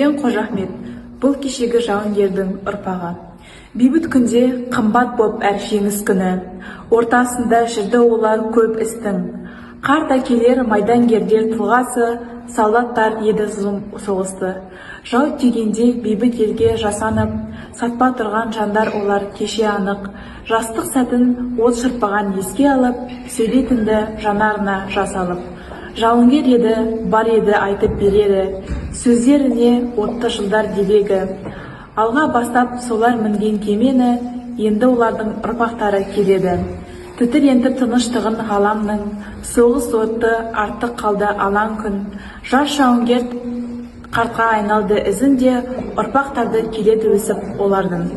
Ерген Қожахмет бұл кешегі жауынгердің ұрпағы. Бейбіт күнде қымбат боп әр жеңіс күні, ортасында жүрді олар көп істің. Қарт әкелер майдангердер тұлғасы, солдаттар еді зұлым соғысты. Жау тигенде бейбіт елге жасанып, сатпа тұрған жандар олар кеше анық. Жастық сәтін от шырпаған еске алып, сөйлейтінді жанарына жас алып. Жауынгер еді, бар еді айтып береді, сөздеріне отты жылдар дерегі. Алға бастап солар мінген кемені, енді олардың ұрпақтары келеді. Тітірентіп тыныштығын ғаламның, соғыс отты артық қалды алаң күн. Жас жауынгер қартқа айналды ізінде, ұрпақтарды келеді өсіп олардың.